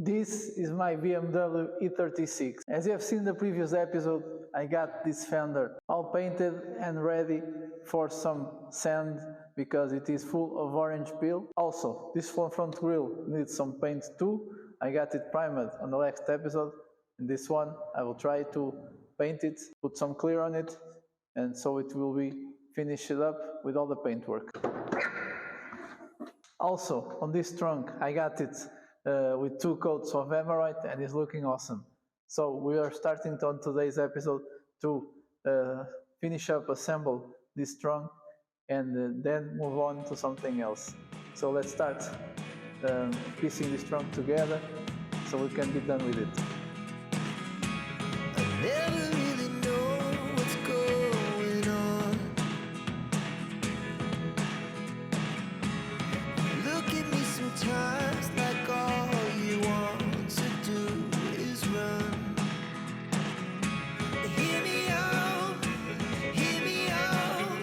This is my BMW E36. As you have seen in the previous episode, I got this fender all painted and ready for some sand because it is full of orange peel. Also, this front grille needs some paint too. I got it primed on the last episode, and this one I will try to paint it, put some clear on it, and so it will be finished up with all the paintwork. Also, on this trunk I got it with 2 coats of emerald and it's looking awesome. So we are starting on today's episode to finish up, assemble this trunk, and then move on to something else. So let's start piecing this trunk together so we can be done with it. I never really know what's going on. Look at me sometimes like all you want to do is run. Hear me out, hear me out.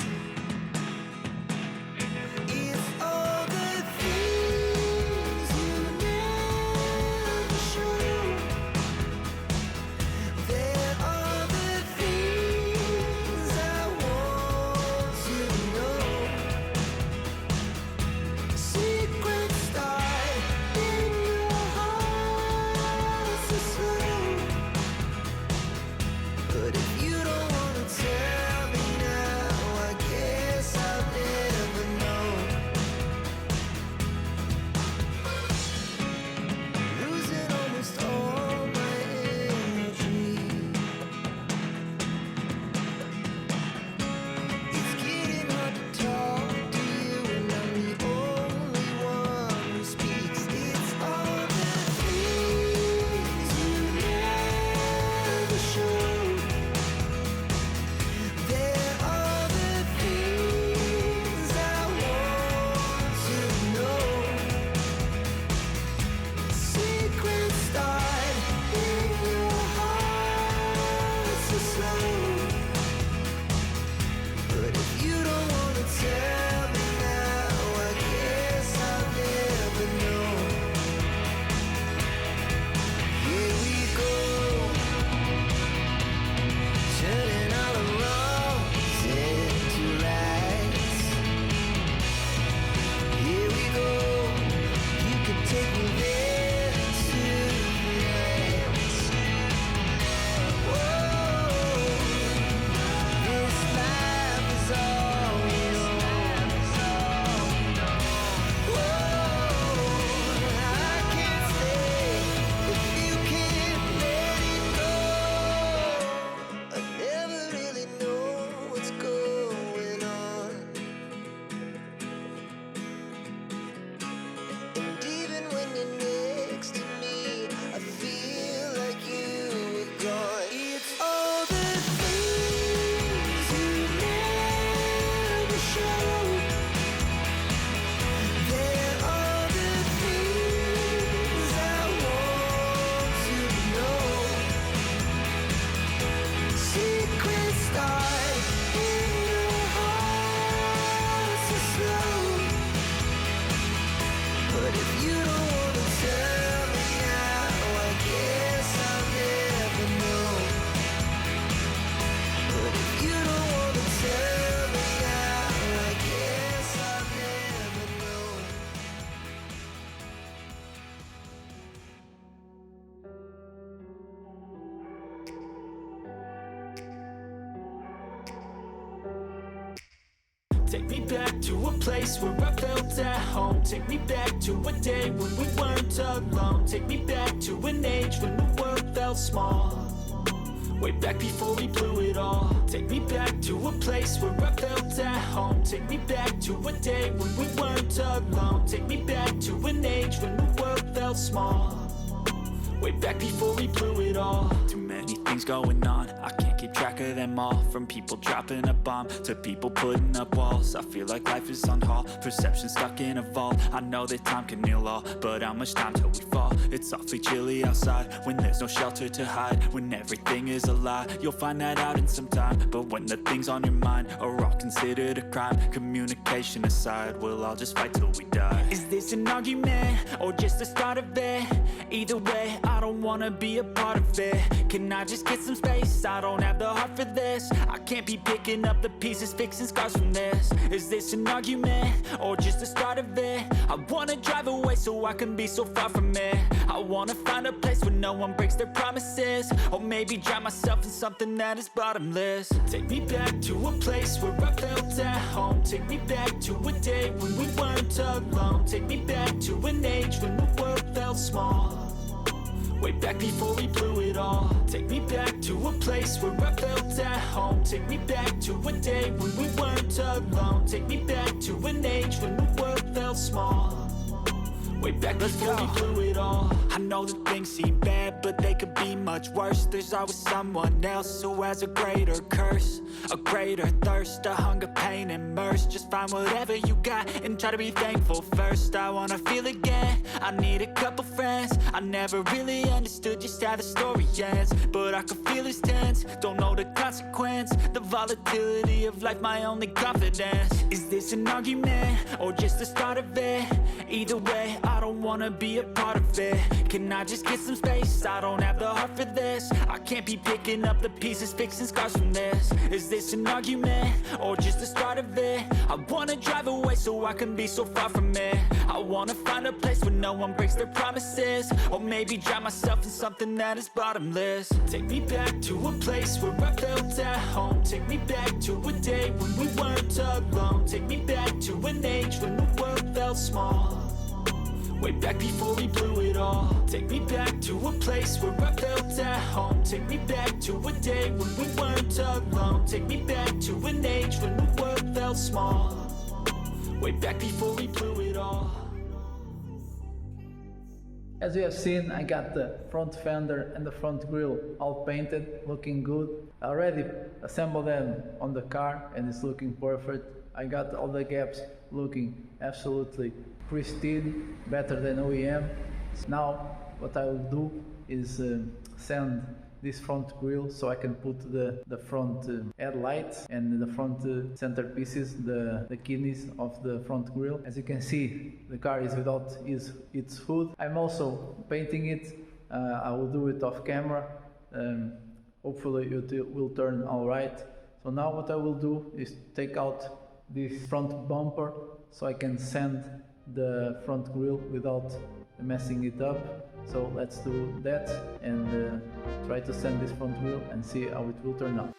It's all the things you never show. There are the things I want to know. Secrets start in your heart so slow. But if you don't wanna tell me now, I guess I'll never know. Losing almost all my energy. It's getting hard to talk to you, and I'm the only one who speaks. It's all the things you never show. There are the things I want to know. Secrets start in your heart so slow. But if you don't wanna tell me now, I guess I'll never know. Here we go, turning all the wrongs into rights. Here we go, you can take me there tonight. Whoa, this life is all we know. Whoa, I can't stay if you can't let it go. I never really know what's going on. And even when you're next to me, I feel like you were gone. It's all the things you never show. There are the things I want to know. Secrets start in your heart so slow. But if you don't wanna tell me now, I guess I'll never know. But if you don't wanna tell me now, I guess I'll never know. Take me back to a place where I felt at home. Take me back to a day when we weren't alone. Take me back to an age when the world felt small. Way back before we blew it all. Take me back to a place where I felt at home. Take me back to a day when we weren't alone. Take me back to an age when the world felt small. Way back before we blew it all. Too many things going on, I can't keep track of them all. For from people dropping a bomb to people putting up walls. I feel like life is on hold, perception stuck in a vault. I know that time can heal all, but how much time till we fall? It's awfully chilly outside when there's no shelter to hide. When everything is a lie, you'll find that out in some time. But when the things on your mind are all considered a crime, communication aside, we'll all just fight till we die. Is this an argument or just the start of it? Either way, I don't wanna be a part of it. Can I just get some space? I don't have the heart for this. I can't be picking up the pieces, fixing scars from this. Is this an argument or just the start of it? I wanna drive away so I can be so far from it. I wanna find a place where no one breaks their promises, or maybe drown myself in something that is bottomless. Take me back to a place where I felt at home. Take me back to a day when we weren't alone. Take me back to an age when the world felt small, way back before we blew it all. Take me back to a place where I felt at home. Take me back to a day when we weren't alone. Take me back to an age when the world felt small, way back before we blew it all. I know that things seem bad, but they could be much worse. There's always someone else who has a greater curse, a greater thirst, a hunger, pain, and mercy. Just find whatever you got and try to be thankful first. I wanna feel again, I need a couple friends. I never really understood just how the story ends, but I can feel it's tense, don't know the consequence. The volatility of life, my only confidence. Is this an argument or just the start of it? Either way, I don't wanna be a part of it. Can I just get some space? I don't have the heart for this. I can't be picking up the pieces, fixing scars from this. Is this an argument or just the start of it? I wanna drive away so I can be so far from it. I wanna find a place where no one breaks their promises, or maybe drown myself in something that is bottomless. Take me back to a place where I felt at home. Take me back to a day when we weren't alone. Take me back to an age when the world felt small, way back before we blew it all. Take me back to a place where I felt at home. Take me back to a day when we weren't alone. Take me back to an age when the world felt small, way back before we blew it all. As you have seen, I got the front fender and the front grille all painted, looking good. I already assembled them on the car and it's looking perfect. I got all the gaps looking absolutely pristine, better than OEM. Now what I will do is sand this front grille so I can put the front headlights and the front centerpieces, the kidneys of the front grille. As you can see, the car is without its hood. I'm also painting it. I will do it off camera. Hopefully it will turn all right. So now what I will do is take out this front bumper so I can sand the front grille without messing it up. So let's do that and try to sand this front grille and see how it will turn out.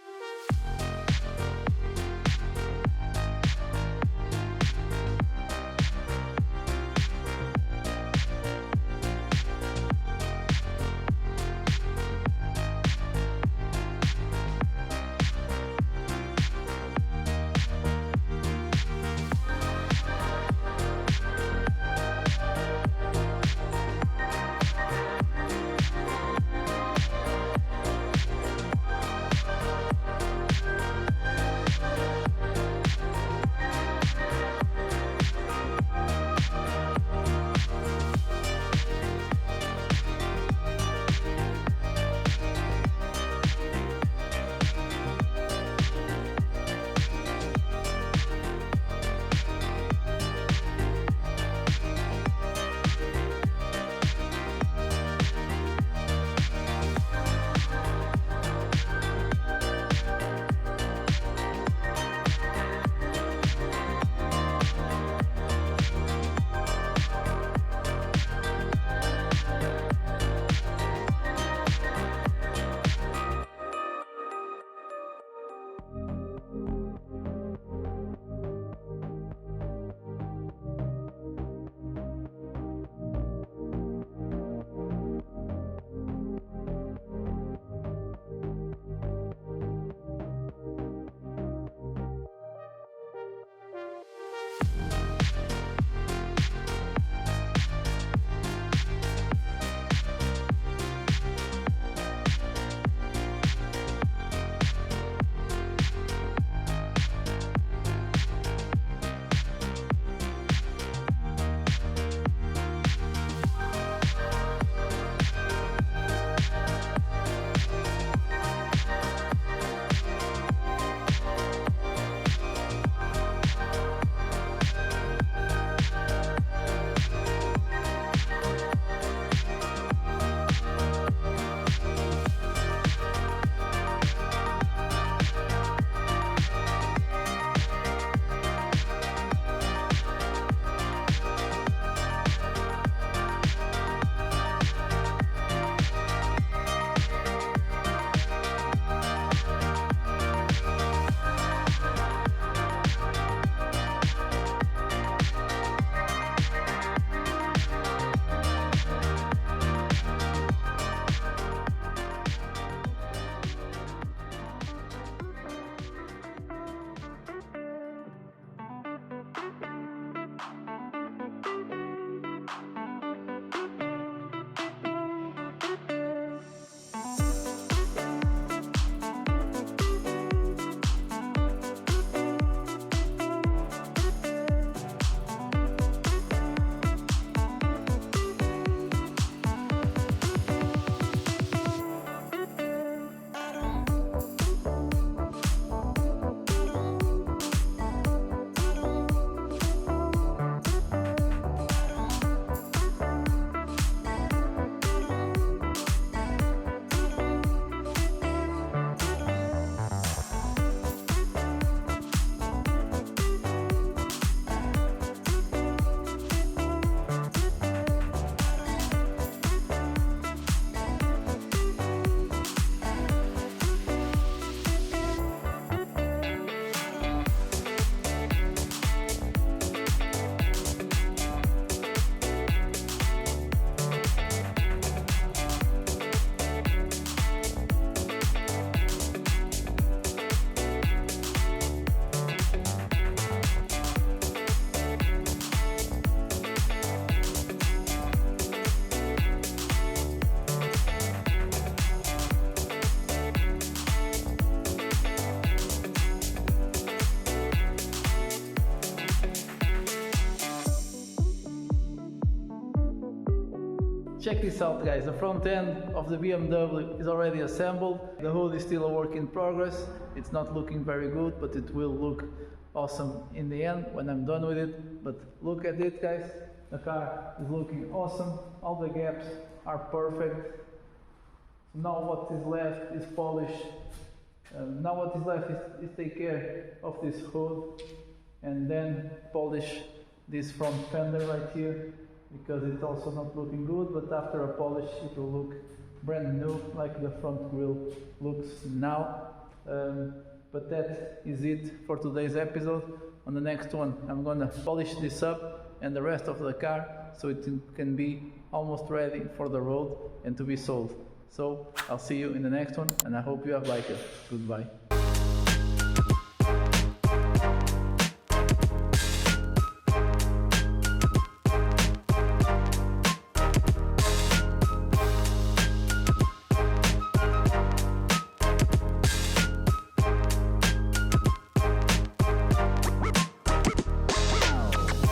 check this out guys, the front end of the BMW is already assembled. The hood is still a work in progress. It's not looking very good, but it will look awesome in the end when I'm done with it. But look at it guys, the car is looking awesome, all the gaps are perfect. Now what is left is polish. Now what is left is take care of this hood and then polish this front fender right here, because it's also not looking good, but after a polish it will look brand new like the front grille looks now. But that is it for today's episode. On the next one I'm gonna polish this up and the rest of the car so it can be almost ready for the road and to be sold. So I'll see you in the next one, and I hope you have liked it. Goodbye.